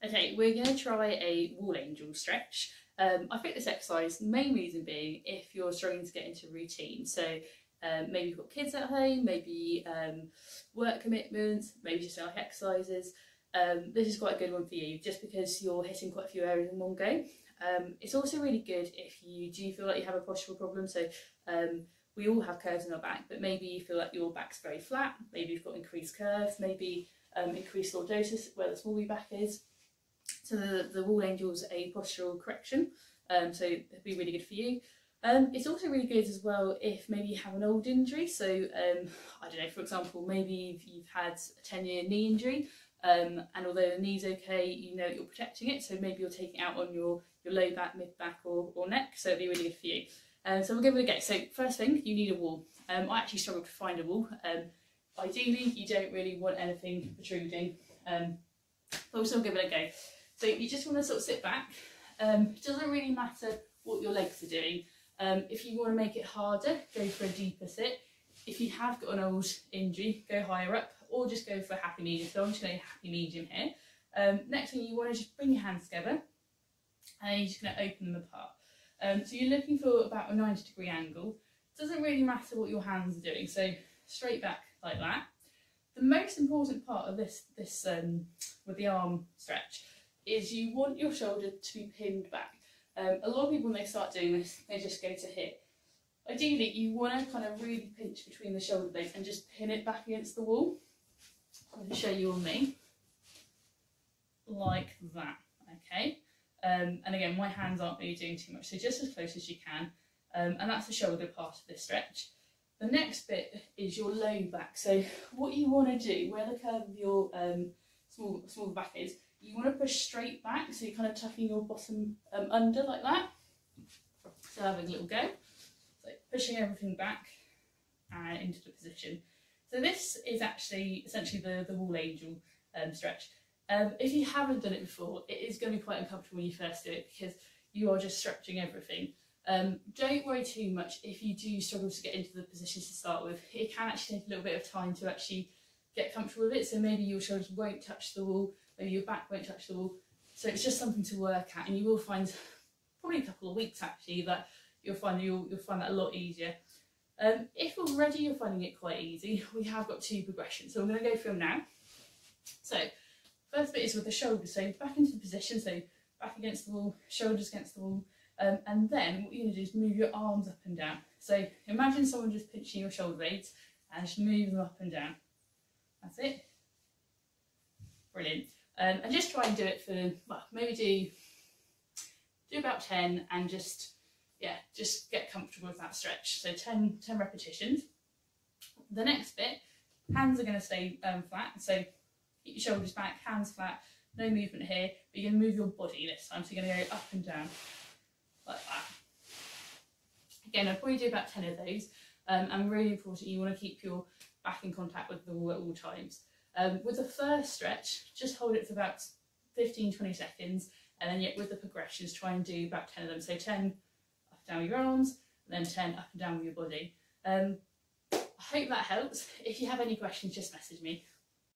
Okay, we're going to try a wall angel stretch. I picked this exercise, the main reason being if you're struggling to get into routine. So maybe you've got kids at home, maybe work commitments, maybe just like exercises. This is quite a good one for you just because you're hitting quite a few areas in one go. It's also really good if you do feel like you have a postural problem. So we all have curves in our back, but maybe you feel like your back's very flat, maybe you've got increased curves, maybe increased lordosis where the small back is. So the wall angel is a postural correction, so it'd be really good for you. It's also really good as well if maybe you have an old injury. So I don't know, for example, maybe you've had a 10-year knee injury, and although the knee's okay, you know that you're protecting it. So maybe you're taking it out on your low back, mid back, or neck. So it'd be really good for you. So we'll give it a go. So first thing, you need a wall. I actually struggled to find a wall. Ideally, you don't really want anything protruding, but we'll still give it a go. So you just want to sort of sit back. It doesn't really matter what your legs are doing. If you want to make it harder, go for a deeper sit. If you have got an old injury, go higher up, or just go for a happy medium. So I'm just going to happy medium here. Next thing, you want to just bring your hands together, and you're just going to open them apart. So you're looking for about a 90-degree angle. It doesn't really matter what your hands are doing. So straight back like that. The most important part of this with the arm stretch is you want your shoulder to be pinned back. A lot of people, when they start doing this, they just go to hit. Ideally, you want to kind of really pinch between the shoulder blades and just pin it back against the wall. I'm going to show you on me, like that, okay? And again, my hands aren't really doing too much, so just as close as you can. And that's the shoulder part of this stretch. The next bit is your low back. So what you want to do, where the curve of your small back is, you want to push straight back, so you're kind of tucking your bottom under like that. So having a little go. So pushing everything back and into the position. So this is actually essentially the wall angel stretch. If you haven't done it before, it is going to be quite uncomfortable when you first do it because you are just stretching everything. Don't worry too much if you do struggle to get into the positions to start with. It can actually take a little bit of time to actually get comfortable with it. So maybe your shoulders won't touch the wall, maybe your back won't touch the wall. So it's just something to work at, and you will find probably a couple of weeks actually that you'll find that a lot easier. If already you're finding it quite easy, we have got 2 progressions. So I'm going to go through them now. So first bit is with the shoulders. So back into the position, so back against the wall, shoulders against the wall. And then what you're going to do is move your arms up and down. So imagine someone just pinching your shoulder blades and just move them up and down. That's it. Brilliant. And just try and do it for, well, maybe do about 10 and just get comfortable with that stretch. So 10 repetitions. The next bit, hands are going to stay flat. So keep your shoulders back, hands flat, no movement here, but you're going to move your body this time. So you're going to go up and down like that. Again, I'll probably do about 10 of those. And really important, you want to keep your back in contact with the wall at all times. With the first stretch, just hold it for about 15-20 seconds, and then with the progressions, try and do about 10 of them. So 10 up and down with your arms, and then 10 up and down with your body. I hope that helps. If you have any questions, just message me.